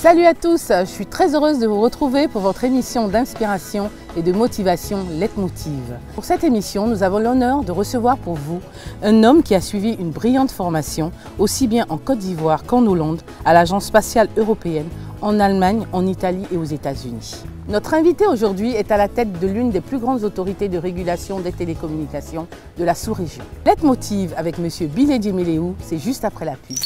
Salut à tous, je suis très heureuse de vous retrouver pour votre émission d'inspiration et de motivation Leitmotiv. Pour cette émission, nous avons l'honneur de recevoir pour vous un homme qui a suivi une brillante formation, aussi bien en Côte d'Ivoire qu'en Hollande, à l'Agence spatiale européenne, en Allemagne, en Italie et aux États-Unis. Notre invité aujourd'hui est à la tête de l'une des plus grandes autorités de régulation des télécommunications de la sous-région. Leitmotiv avec M. Bilé Djeméléou, c'est juste après la pub.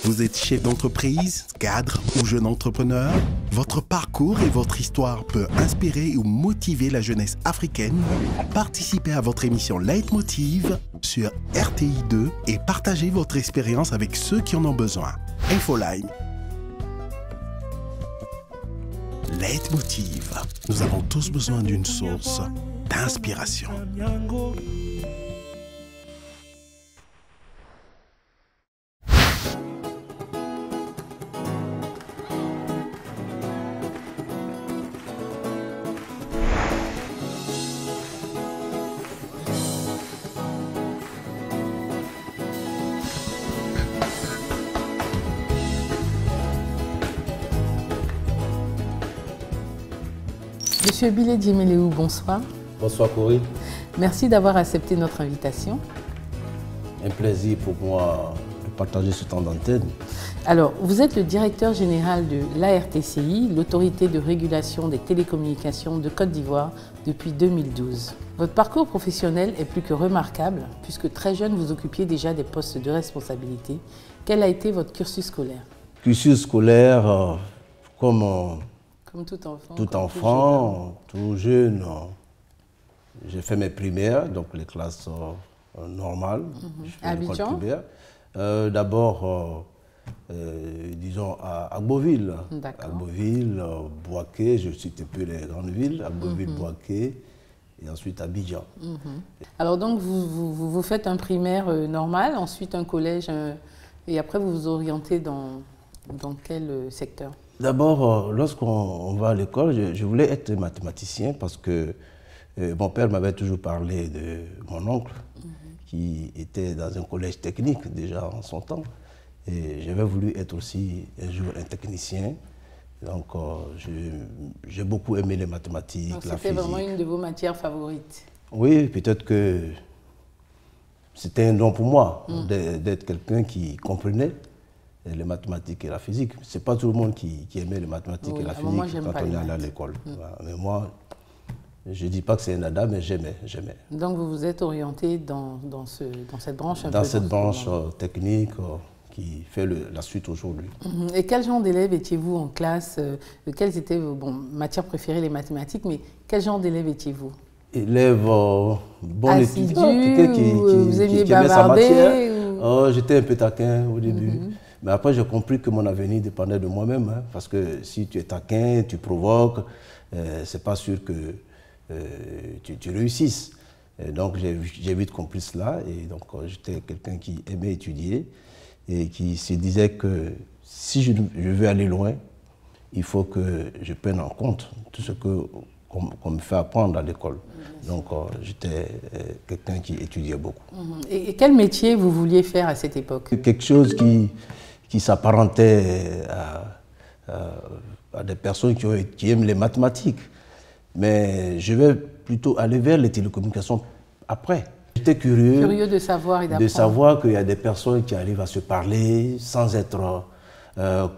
Vous êtes chef d'entreprise, cadre ou jeune entrepreneur? Votre parcours et votre histoire peut inspirer ou motiver la jeunesse africaine. Participez à votre émission Leitmotiv sur RTI2 et partagez votre expérience avec ceux qui en ont besoin. Infoline. Leitmotiv. Nous avons tous besoin d'une source d'inspiration. Monsieur Bilé Djeméléou, bonsoir. Bonsoir Corinne. Merci d'avoir accepté notre invitation. Un plaisir pour moi de partager ce temps d'antenne. Alors, vous êtes le directeur général de l'ARTCI, l'autorité de régulation des télécommunications de Côte d'Ivoire, depuis 2012. Votre parcours professionnel est plus que remarquable, puisque très jeune, vous occupiez déjà des postes de responsabilité. Quel a été votre cursus scolaire? Cursus scolaire, comme tout enfant, tout jeune, j'ai fait mes primaires, donc les classes normales. À Abidjan? D'abord, disons, à Beauville. À Beauville, Bouaké, je cite plus les grandes villes, à Beauville, Bouaké, et ensuite à Abidjan. Alors donc, vous faites un primaire normal, ensuite un collège, et après vous vous orientez dans quel secteur? D'abord, lorsqu'on va à l'école, je voulais être mathématicien parce que mon père m'avait toujours parlé de mon oncle qui était dans un collège technique déjà en son temps. Et j'avais voulu être aussi un jour un technicien. Donc j'ai beaucoup aimé les mathématiques, la physique. C'était vraiment une de vos matières favorites? Oui, peut-être que c'était un don pour moi d'être quelqu'un qui comprenait les mathématiques et la physique. Ce n'est pas tout le monde qui aimait les mathématiques et la physique quand on est allé à l'école. Mais moi, je ne dis pas que c'est un nada, mais j'aimais. Donc vous vous êtes orienté dans cette branche Dans cette branche technique qui fait la suite aujourd'hui. Et quel genre d'élève étiez-vous en classe? Quelles étaient vos matières préférées, les mathématiques, mais quel genre d'élève étiez-vous? Élève bon étudiant, vous aimiez bavarder J'étais un peu taquin au début. Mais après, j'ai compris que mon avenir dépendait de moi-même. Parce que si tu es taquin, tu provoques, c'est pas sûr que tu réussisses. Et donc, j'ai vite compris cela. Et donc, j'étais quelqu'un qui aimait étudier et qui se disait que si je veux aller loin, il faut que je prenne en compte tout ce qu'on me fait apprendre à l'école. Donc, j'étais quelqu'un qui étudiait beaucoup. Et quel métier vous vouliez faire à cette époque? Quelque chose qui s'apparentait à des personnes qui aiment les mathématiques. Mais je vais plutôt aller vers les télécommunications après. J'étais curieux de savoir et d'apprendre. De savoir qu'il y a des personnes qui arrivent à se parler sans être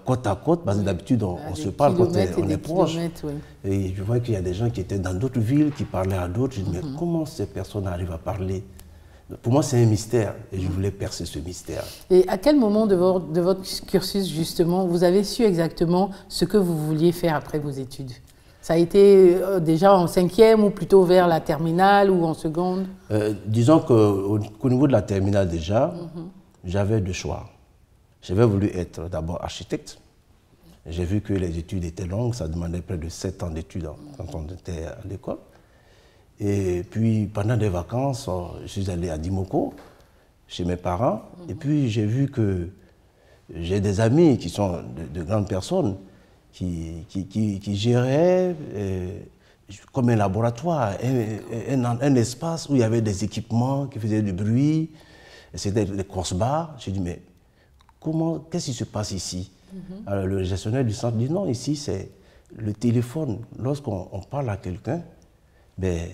côte à côte, parce que d'habitude on se parle quand on est proche. Oui. Et je vois qu'il y a des gens qui étaient dans d'autres villes, qui parlaient à d'autres. Je dis, mais comment ces personnes arrivent à parler? Pour moi, c'est un mystère et je voulais percer ce mystère. Et à quel moment de votre cursus, justement, vous avez su exactement ce que vous vouliez faire après vos études? Ça a été déjà en 5e ou plutôt vers la terminale ou en seconde? Disons qu'au niveau de la terminale déjà, j'avais deux choix. J'avais voulu être d'abord architecte. J'ai vu que les études étaient longues, ça demandait près de 7 ans d'études quand on était à l'école. Et puis pendant des vacances, je suis allé à Dimoko, chez mes parents, et puis j'ai vu que j'ai des amis qui sont de grandes personnes qui géraient comme un laboratoire, un espace où il y avait des équipements qui faisaient du bruit, c'était des cross-bars. J'ai dit, mais qu'est-ce qui se passe ici? Alors le gestionnaire du centre dit, non, ici c'est le téléphone. Lorsqu'on parle à quelqu'un, ben,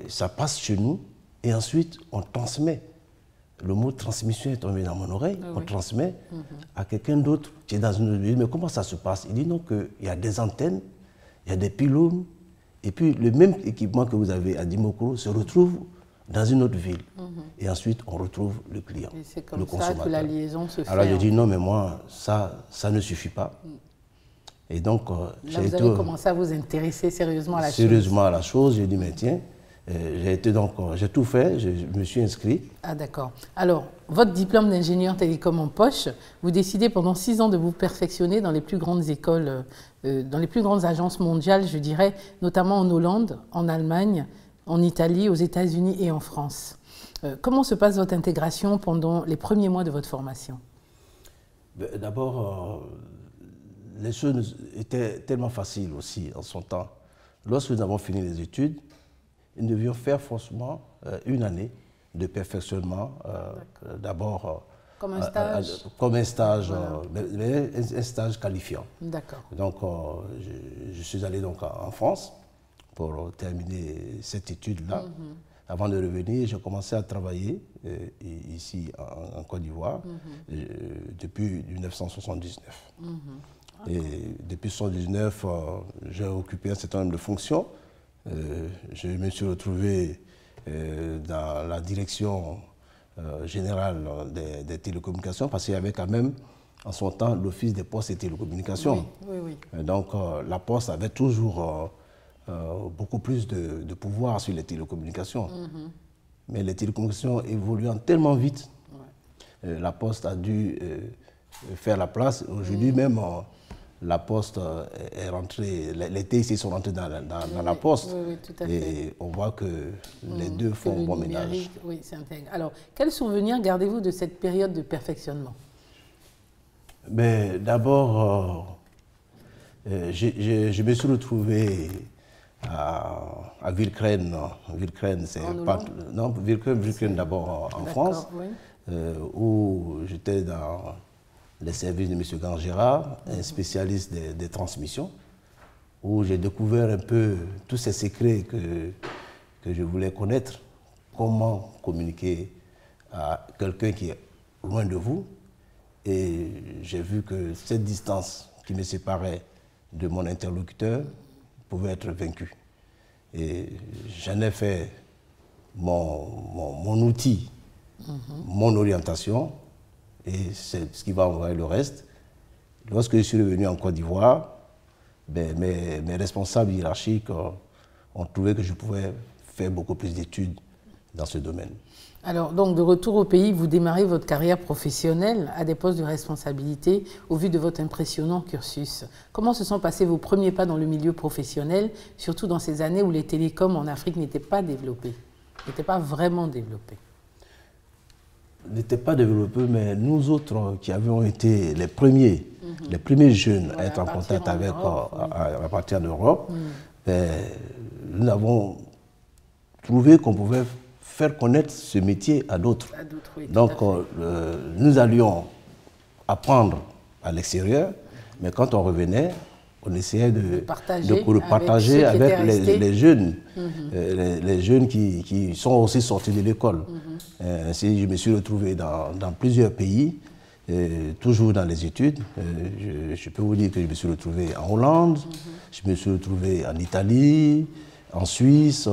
ça passe chez nous et ensuite on transmet. Le mot transmission est tombé dans mon oreille, on transmet à quelqu'un d'autre qui est dans une autre ville. Mais comment ça se passe? Il dit non, qu'il y a des antennes, il y a des pylônes, et puis le même équipement que vous avez à Dimoko se retrouve dans une autre ville. Et ensuite, on retrouve le client, c'est comme le consommateur. ça que la liaison se fait. Alors j'ai dit non, mais moi, ça ne suffit pas. Et donc, là, vous avez commencé à vous intéresser sérieusement à la chose. Sérieusement à la chose, j'ai dit, mais tiens, j'ai tout fait, je me suis inscrit. Ah d'accord. Alors, votre diplôme d'ingénieur télécom en poche, vous décidez pendant 6 ans de vous perfectionner dans les plus grandes écoles, dans les plus grandes agences mondiales, je dirais, notamment en Hollande, en Allemagne, en Italie, aux États-Unis et en France. Comment se passe votre intégration pendant les premiers mois de votre formation? D'abord, les choses étaient tellement faciles aussi en son temps. Lorsque nous avons fini les études, nous devions faire forcément une année de perfectionnement, d'abord comme un stage, voilà. Mais un stage qualifiant. D'accord. Donc je suis allé donc en France pour terminer cette étude-là. Avant de revenir, j'ai commencé à travailler ici en Côte d'Ivoire depuis 1979. Et depuis 1979, j'ai occupé un certain nombre de fonctions. Je me suis retrouvé dans la direction générale des télécommunications parce qu'il y avait quand même en son temps l'Office des postes et télécommunications. Oui. Donc la Poste avait toujours beaucoup plus de pouvoir sur les télécommunications. Mais les télécommunications évoluant tellement vite, la Poste a dû faire la place. Aujourd'hui même, la Poste est rentrée, les TIC sont rentrés dans la Poste. Oui, tout à fait. Et on voit que les deux font bon ménage. Oui, c'est intègre. Alors, quel souvenir gardez-vous de cette période de perfectionnement? D'abord, je me suis retrouvé à Villecreine. Villecreine, c'est pas... Non, Villecreine d'abord en France, où j'étais dans les services de M. Gangera, un spécialiste des transmissions, où j'ai découvert un peu tous ces secrets que je voulais connaître, comment communiquer à quelqu'un qui est loin de vous. Et j'ai vu que cette distance qui me séparait de mon interlocuteur pouvait être vaincue. Et j'en ai fait mon outil, mon orientation, et c'est ce qui va envoyer le reste. Lorsque je suis revenu en Côte d'Ivoire, mes responsables hiérarchiques ont trouvé que je pouvais faire beaucoup plus d'études dans ce domaine. Alors, donc, de retour au pays, vous démarrez votre carrière professionnelle à des postes de responsabilité au vu de votre impressionnant cursus. Comment se sont passés vos premiers pas dans le milieu professionnel, surtout dans ces années où les télécoms en Afrique n'étaient pas développés, n'étaient pas vraiment développés? N'étaient pas développés, mais nous autres qui avions été les premiers jeunes à être en contact avec, à partir d'Europe, nous avons trouvé qu'on pouvait faire connaître ce métier à d'autres. Donc, nous allions apprendre à l'extérieur, mais quand on revenait, on essayait de partager avec les jeunes, les jeunes qui sont aussi sortis de l'école. Ainsi, je me suis retrouvé dans plusieurs pays, toujours dans les études. Je peux vous dire que je me suis retrouvé en Hollande, je me suis retrouvé en Italie, en Suisse,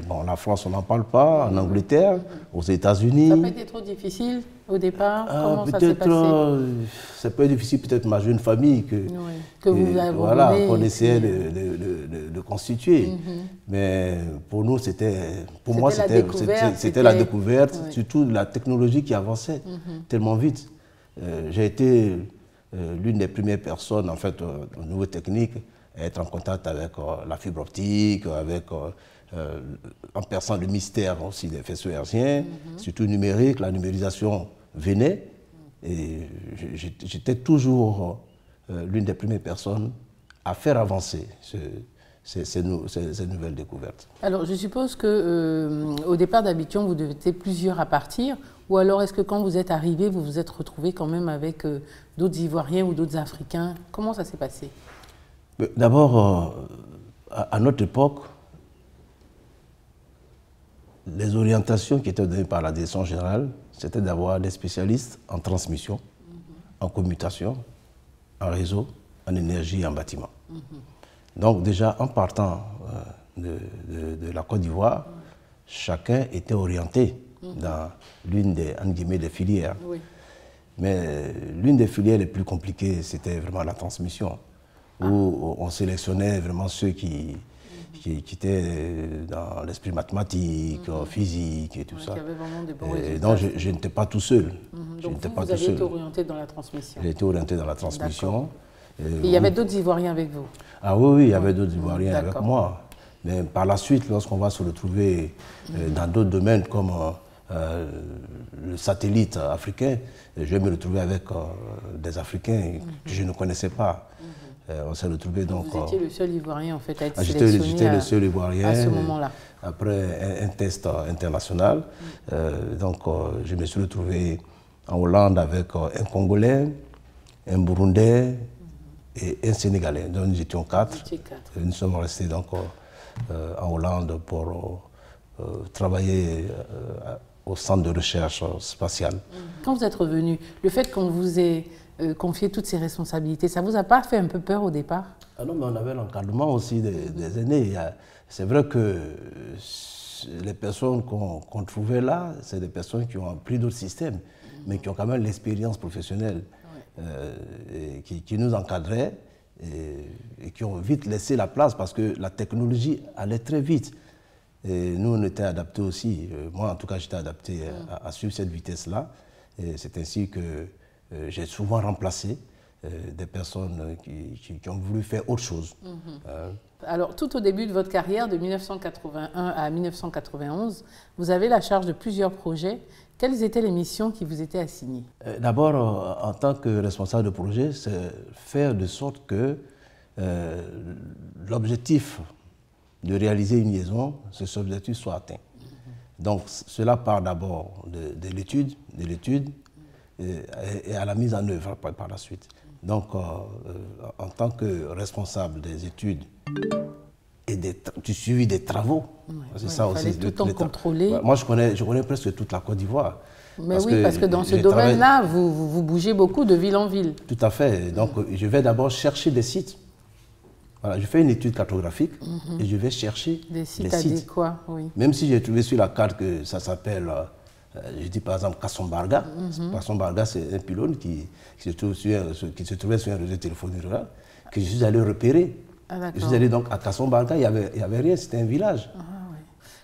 bon, la France, on n'en parle pas, en Angleterre, aux États-Unis. Ça n'a pas été trop difficile au départ? Comment ça s'est passé? Ça peut être difficile, peut-être ma jeune famille que vous avez voilà, qu'on essayait de constituer. Mais pour nous, moi, c'était la découverte, surtout la technologie qui avançait tellement vite. J'ai été l'une des premières personnes, en fait, au niveau technique, à être en contact avec la fibre optique, en perçant le mystère aussi des faisceaux hertziens, surtout numérique, la numérisation venait. Et j'étais toujours l'une des premières personnes à faire avancer ces nouvelles découvertes. Alors, je suppose qu'au départ d'Abidjan, vous étiez plusieurs à partir, ou alors est-ce que quand vous êtes arrivé, vous vous êtes retrouvé quand même avec d'autres Ivoiriens ou d'autres Africains? Comment ça s'est passé? D'abord, à notre époque, les orientations qui étaient données par la direction générale, c'était d'avoir des spécialistes en transmission, en commutation, en réseau, en énergie et en bâtiment. Donc déjà, en partant de la Côte d'Ivoire, chacun était orienté dans l'une des filières. Oui. Mais l'une des filières les plus compliquées, c'était vraiment la transmission, où on sélectionnait vraiment ceux qui étaient dans l'esprit mathématique, physique et tout ça. Il y avait vraiment des bons résultats. Donc je n'étais pas tout seul. Donc vous avez été orienté dans la transmission. J'ai été orienté dans la transmission. Et il y avait d'autres Ivoiriens avec vous? Ah oui, il y avait d'autres Ivoiriens avec moi. Mais par la suite, lorsqu'on va se retrouver dans d'autres domaines comme le satellite africain, je vais me retrouver avec des Africains que je ne connaissais pas. On s'est retrouvés donc... Vous étiez le seul Ivoirien en fait à être sélectionné j'étais le seul Ivoirien à ce moment-là. Après un test international, donc je me suis retrouvé en Hollande avec un Congolais, un Burundais et un Sénégalais. Donc nous étions quatre. Nous sommes restés donc en Hollande pour travailler au centre de recherche spatiale. Quand vous êtes revenu, le fait qu'on vous ait confié toutes ces responsabilités, ça ne vous a pas fait un peu peur au départ? Ah non, mais on avait l'encadrement aussi des aînés. C'est vrai que les personnes qu'on trouvait là, c'est des personnes qui ont appris d'autres systèmes, mais qui ont quand même l'expérience professionnelle, qui nous encadraient et qui ont vite laissé la place parce que la technologie allait très vite. Et nous, on était adaptés aussi. Moi, en tout cas, j'étais adapté à suivre cette vitesse-là. Et c'est ainsi que j'ai souvent remplacé des personnes qui ont voulu faire autre chose. Alors, tout au début de votre carrière, de 1981 à 1991, vous avez la charge de plusieurs projets. Quelles étaient les missions qui vous étaient assignées? D'abord, en tant que responsable de projet, c'est faire de sorte que l'objectif de réaliser une liaison, cet objectif soit atteint. Donc, cela part d'abord de l'étude et à la mise en œuvre par la suite. Donc, en tant que responsable des études et du suivi des travaux, c'est ça aussi. Il fallait tout le temps contrôler. Ouais, moi, je connais presque toute la Côte d'Ivoire. Mais parce que dans ce domaine-là, vous bougez beaucoup de ville en ville. Tout à fait. Donc, je vais d'abord chercher des sites. Voilà, je fais une étude cartographique et je vais chercher des sites adéquats. Oui. Même si j'ai trouvé sur la carte que ça s'appelle, je dis par exemple Kassombarga. Kassombarga, c'est un pylône qui se trouvait sur un réseau téléphonique rural que je suis allé repérer. Je suis allé donc à Kassombarga, il n'y avait rien, c'était un village.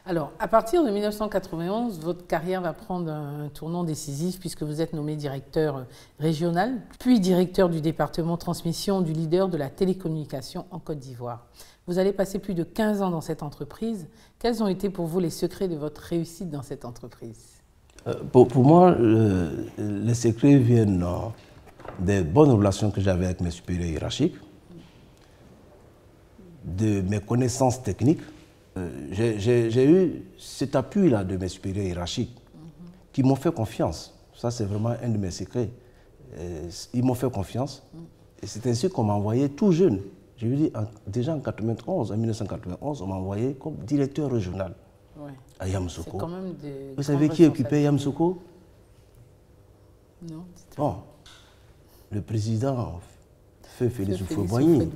Alors, à partir de 1991, votre carrière va prendre un tournant décisif puisque vous êtes nommé directeur régional, puis directeur du département transmission du leader de la télécommunication en Côte d'Ivoire. Vous allez passer plus de 15 ans dans cette entreprise. Quels ont été pour vous les secrets de votre réussite dans cette entreprise? Pour moi, les secrets viennent des bonnes relations que j'avais avec mes supérieurs hiérarchiques, de mes connaissances techniques. J'ai eu cet appui-là de mes supérieurs hiérarchiques qui m'ont fait confiance. Ça, c'est vraiment un de mes secrets. Ils m'ont fait confiance. Et c'est ainsi qu'on m'a envoyé tout jeune. Je veux dire, déjà en 1991, on m'a envoyé comme directeur régional à Yamoussoukro. Vous savez qui occupait Yamoussoukro? Non. Bon, le président Feu Félix Houphouët-Boigny.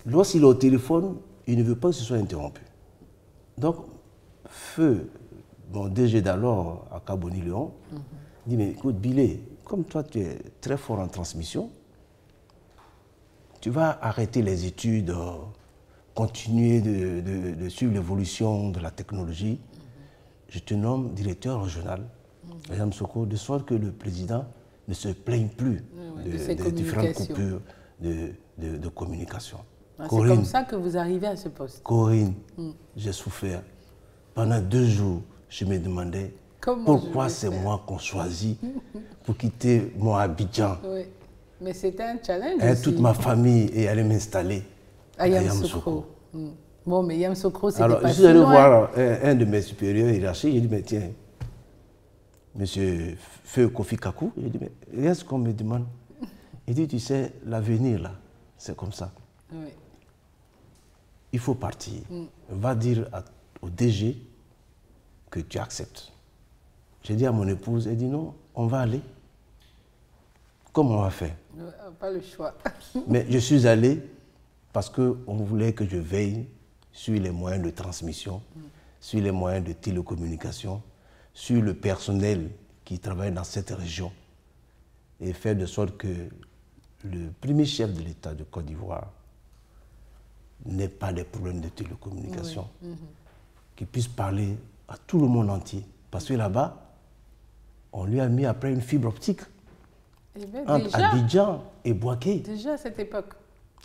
Lorsqu'il est au téléphone, il ne veut pas que ce soit interrompu. Donc, feu, mon DG d'alors à Carboni-Léon, dit, mais écoute, Bilé, comme toi tu es très fort en transmission, tu vas arrêter les études, continuer de suivre l'évolution de la technologie. Je te nomme directeur régional à Yamoussoukro, de sorte que le président ne se plaigne plus des différentes coupures de communication. C'est comme ça que vous arrivez à ce poste. Corinne, j'ai souffert. Pendant 2 jours, je me demandais pourquoi c'est moi qu'on choisit pour quitter mon Abidjan. Oui. Mais c'était un challenge Et aussi. toute ma famille est allée m'installer à Yamoussoukro. Bon, mais Yamoussoukro, c'était Alors, pas je si suis allé loin. voir un de mes supérieurs hiérarchiques, j'ai dit, mais tiens, monsieur Feu Kofi Kakou, j'ai dit, mais est-ce qu'on me demande? Il dit, tu sais, l'avenir, là, c'est comme ça. Oui. Il faut partir. Va dire au DG que tu acceptes. J'ai dit à mon épouse, elle dit, non, on va aller. Comment on va faire? Pas le choix. Mais je suis allé parce qu'on voulait que je veille sur les moyens de transmission, sur les moyens de télécommunication, sur le personnel qui travaille dans cette région et faire de sorte que le premier chef de l'État de Côte d'Ivoire n'ait pas de problèmes de télécommunication, qu'il puisse parler à tout le monde entier. Parce que là-bas, on lui a mis après une fibre optique entre Abidjan et Bouaké. Déjà à cette époque.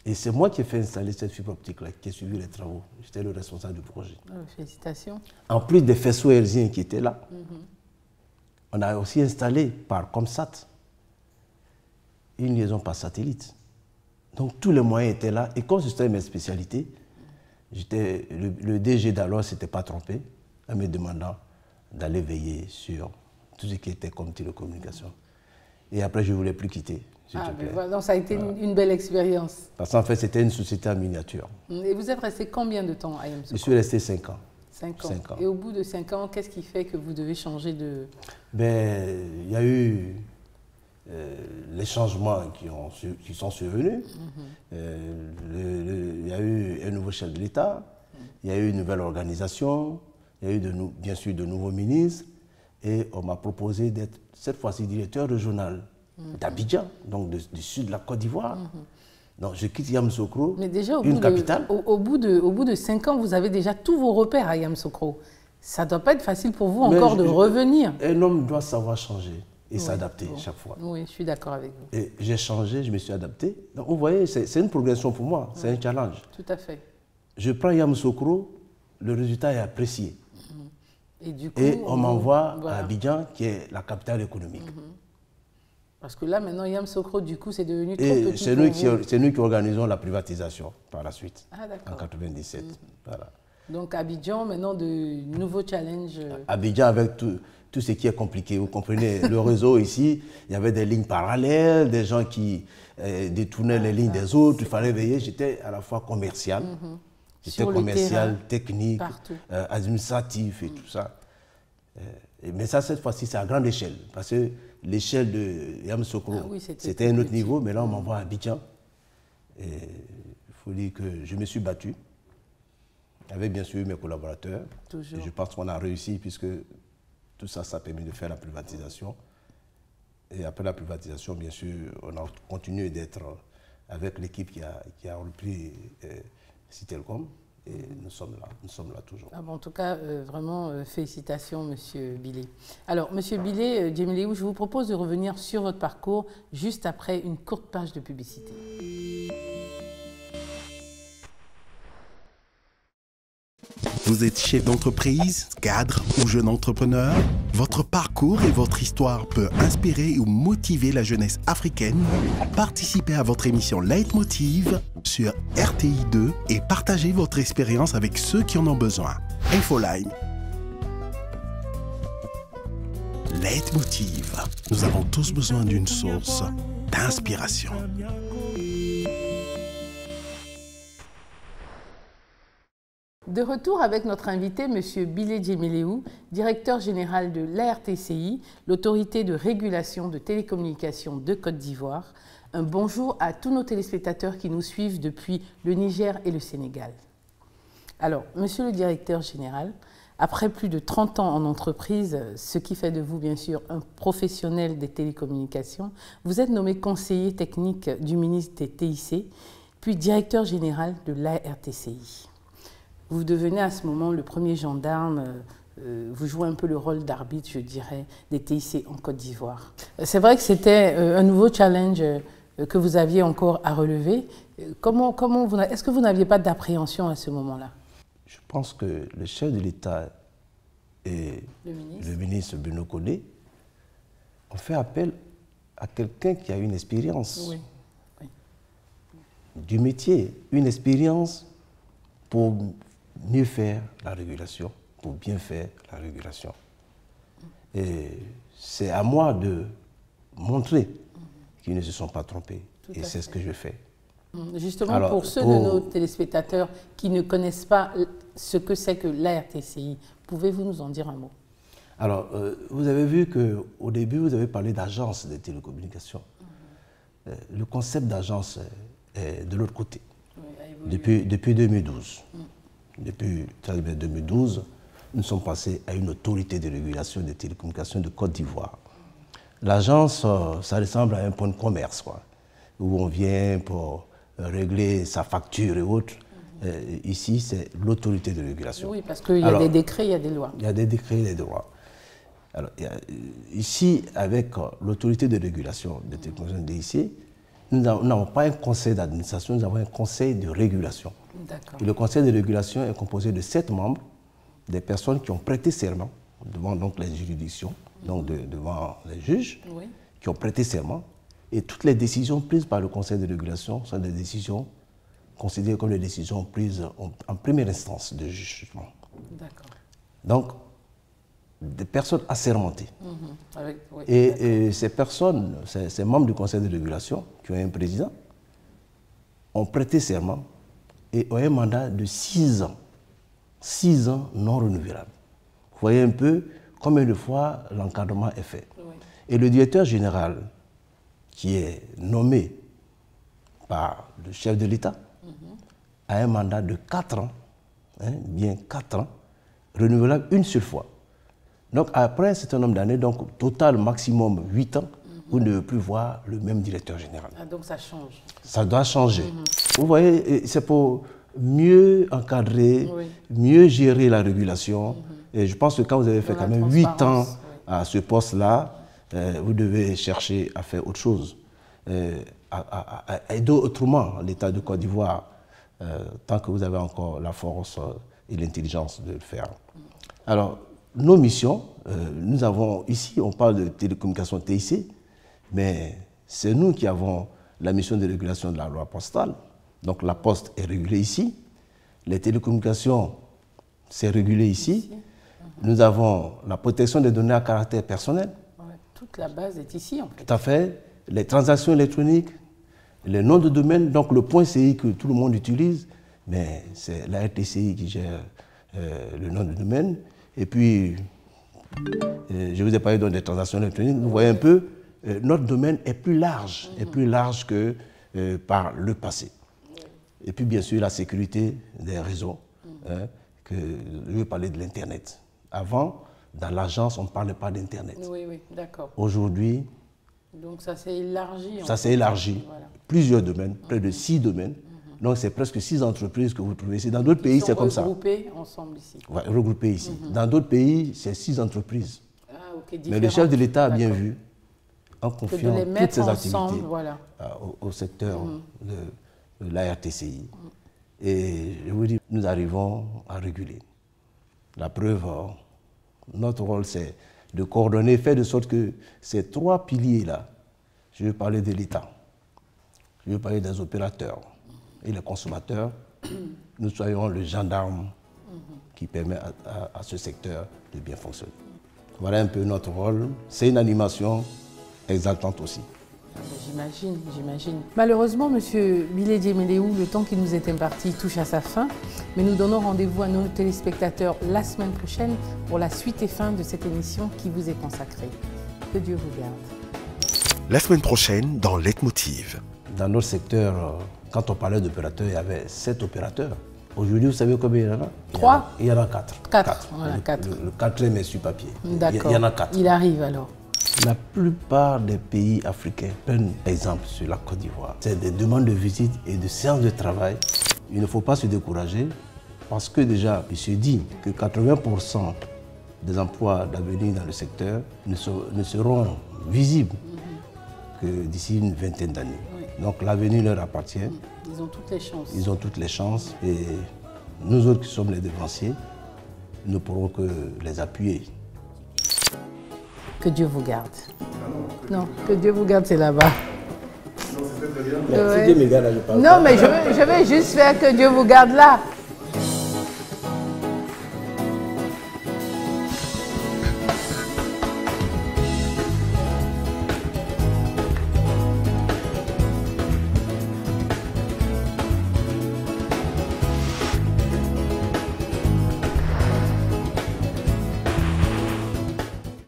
Et c'est moi qui ai fait installer cette fibre optique-là, qui a suivi les travaux. J'étais le responsable du projet. Félicitations. En plus des faisceaux hertziens qui étaient là, on a aussi installé par Comsat une liaison par satellite. Donc tous les moyens étaient là. Et comme c'était mes spécialités, le DG d'alors ne s'était pas trompé en me demandant d'aller veiller sur tout ce qui était comme télécommunication. Et après, je ne voulais plus quitter. Voilà, donc ça a été une belle expérience. Parce qu'en fait, c'était une société en miniature. Et vous êtes resté combien de temps à Yamoussoukro? Je suis resté 5 ans. 5 ans. Et au bout de 5 ans, qu'est-ce qui fait que vous devez changer de... Ben, il y a eu les changements qui sont survenus. Il y a eu un nouveau chef de l'État, il y a eu une nouvelle organisation, il y a eu bien sûr de nouveaux ministres. Et on m'a proposé d'être cette fois-ci directeur régional d'Abidjan, donc du sud de la Côte d'Ivoire. Donc je quitte Yamoussoukro, mais déjà, capitale. Au bout de 5 ans, vous avez déjà tous vos repères à Yamoussoukro. Ça ne doit pas être facile pour vous encore de revenir. Un homme doit savoir changer et s'adapter chaque fois. Oui, je suis d'accord avec vous. Et j'ai changé, je me suis adapté. Donc vous voyez, c'est une progression pour moi, c'est un challenge. Tout à fait. Je prends Yamoussoukro, le résultat est apprécié. Et, du coup, on m'envoie à Abidjan, qui est la capitale économique. Parce que là, maintenant, Yamoussoukro, du coup, c'est devenu trop petit pour vous. C'est nous qui organisons la privatisation par la suite, en 1997. Voilà. Donc Abidjan, maintenant, de nouveaux challenges. Abidjan avec tout ce qui est compliqué. Vous comprenez, le réseau ici, il y avait des lignes parallèles, des gens qui détournaient les lignes des autres. Il fallait veiller. J'étais à la fois commercial, j'étais commercial, technique, administratif et tout ça. Mais ça, cette fois-ci, c'est à grande échelle. Parce que l'échelle de Yamoussoukro, c'était un autre niveau. Mais là, on m'envoie à Abidjan. Et il faut dire que je me suis battu, avec bien sûr mes collaborateurs. Toujours. Et je pense qu'on a réussi, puisque tout ça, ça a permis de faire la privatisation. Et après la privatisation, bien sûr, on a continué d'être avec l'équipe qui a repris Citelcom. Et nous sommes là toujours. Ah bon, en tout cas, vraiment, félicitations, Monsieur Bilé. Alors, Monsieur Bilé Djemileou, je vous propose de revenir sur votre parcours juste après une courte page de publicité. Vous êtes chef d'entreprise, cadre ou jeune entrepreneur? Votre parcours et votre histoire peut inspirer ou motiver la jeunesse africaine. Participez à votre émission Leitmotiv sur RTI2 et partagez votre expérience avec ceux qui en ont besoin. Infoline. Leitmotiv. Nous avons tous besoin d'une source d'inspiration. De retour avec notre invité, M. Bilé Djemileou, directeur général de l'ARTCI, l'autorité de régulation de télécommunications de Côte d'Ivoire. Un bonjour à tous nos téléspectateurs qui nous suivent depuis le Niger et le Sénégal. Alors, monsieur le directeur général, après plus de 30 ans en entreprise, ce qui fait de vous, bien sûr, un professionnel des télécommunications, vous êtes nommé conseiller technique du ministre des TIC, puis directeur général de l'ARTCI. Vous devenez à ce moment le premier gendarme, vous jouez un peu le rôle d'arbitre, je dirais, des TIC en Côte d'Ivoire. C'est vrai que c'était un nouveau challenge que vous aviez encore à relever. Est-ce que vous n'aviez pas d'appréhension à ce moment-là? Je pense que le chef de l'État et le ministre Bruno Collé ont fait appel à quelqu'un qui a une expérience du métier, une expérience pour mieux faire la régulation, pour bien faire la régulation. Et c'est à moi de montrer qu'ils ne se sont pas trompés. Et c'est ce que je fais. Justement, alors, pour ceux de nos téléspectateurs qui ne connaissent pas ce que c'est que l'ARTCI, pouvez-vous nous en dire un mot? Alors, vous avez vu qu'au début, vous avez parlé d'agence de télécommunications. Le concept d'agence est de l'autre côté, depuis 2012. Depuis 2012, nous sommes passés à une autorité de régulation des télécommunications de Côte d'Ivoire. L'agence, ça ressemble à un point de commerce, quoi, où on vient pour régler sa facture et autres. Ici, c'est l'autorité de régulation. Oui, parce qu'il y a des décrets, il y a des lois. Il y a des décrets et des lois. Alors, ici, avec l'autorité de régulation des télécommunications DIC, nous n'avons pas un conseil d'administration, nous avons un conseil de régulation. Et le conseil de régulation est composé de 7 membres, des personnes qui ont prêté serment devant donc, les juridictions, donc devant les juges, qui ont prêté serment. Et toutes les décisions prises par le conseil de régulation sont des décisions considérées comme des décisions prises en première instance de jugement. Donc, des personnes assermentées. Et ces personnes, ces membres du conseil de régulation, qui ont un président, ont prêté serment et ont un mandat de 6 ans. 6 ans non renouvelables. Vous voyez un peu combien de fois l'encadrement est fait. Et le directeur général, qui est nommé par le chef de l'État, a un mandat de 4 ans, bien 4 ans, renouvelable une seule fois. Donc après un certain nombre d'années, donc total maximum 8 ans, vous ne devez plus voir le même directeur général. Ah, donc ça change. Ça doit changer. Vous voyez, c'est pour mieux encadrer, mieux gérer la régulation. Et je pense que quand vous avez fait quand même 8 ans à ce poste-là, vous devez chercher à faire autre chose, à aider autrement l'État de Côte d'Ivoire, tant que vous avez encore la force et l'intelligence de le faire. Alors, nos missions, nous avons ici, on parle de télécommunications TIC, mais c'est nous qui avons la mission de régulation de la loi postale. Donc la poste est régulée ici, les télécommunications, c'est régulé ici. Nous avons la protection des données à caractère personnel. Toute la base est ici, en fait. Tout à fait. Les transactions électroniques, les noms de domaine, donc le .ci que tout le monde utilise, mais c'est la RTCI qui gère le nom de domaine. Et puis, je vous ai parlé donc des transactions électroniques. Vous voyez un peu, notre domaine est plus large que par le passé. Et puis, bien sûr, la sécurité des réseaux. Je veux parler de l'Internet. Avant, dans l'agence, on ne parlait pas d'Internet. Oui, d'accord. Aujourd'hui, donc ça s'est élargi. Ça s'est élargi. Voilà. Plusieurs domaines, près de 6 domaines. Donc c'est presque 6 entreprises que vous trouvez ici. Dans d'autres pays, c'est comme ça. Regroupées ensemble ici. Ouais, regroupées ici. Dans d'autres pays, c'est 6 entreprises. Ah, okay, mais le chef de l'État a bien vu, en confiant toutes ces activités au secteur de l'ARTCI. Et je vous dis, nous arrivons à réguler. La preuve, notre rôle, c'est de coordonner, faire de sorte que ces 3 piliers-là, je vais parler de l'État, je vais parler des opérateurs et les consommateurs, nous soyons le gendarme qui permet à ce secteur de bien fonctionner. Voilà un peu notre rôle. C'est une animation exaltante aussi. J'imagine. Malheureusement, M. Bilé Djeméléou, le temps qui nous est imparti touche à sa fin, mais nous donnons rendez-vous à nos téléspectateurs la semaine prochaine pour la suite et fin de cette émission qui vous est consacrée. Que Dieu vous garde. La semaine prochaine, dans Leitmotiv. Dans notre secteur, quand on parlait d'opérateurs, il y avait 7 opérateurs. Aujourd'hui, vous savez combien il y en a? 3? Il y en a 4. 4, voilà, 4. Le quatrième est sur papier. D'accord. Il y en a 4. Il arrive alors. La plupart des pays africains prennent exemple sur la Côte d'Ivoire. C'est des demandes de visite et de séances de travail. Il ne faut pas se décourager parce que déjà, il se dit que 80% des emplois d'avenir dans le secteur ne seront visibles que d'ici une vingtaine d'années. Oui. Donc l'avenir leur appartient. Ils ont toutes les chances. Ils ont toutes les chances et nous autres qui sommes les devanciers, ne pourrons que les appuyer. Que Dieu vous garde. Non, que Dieu vous garde, c'est là-bas. Non, c'est très bien. Mais si Dieu me garde, là, je parle. Non, mais je vais juste faire que Dieu vous garde là.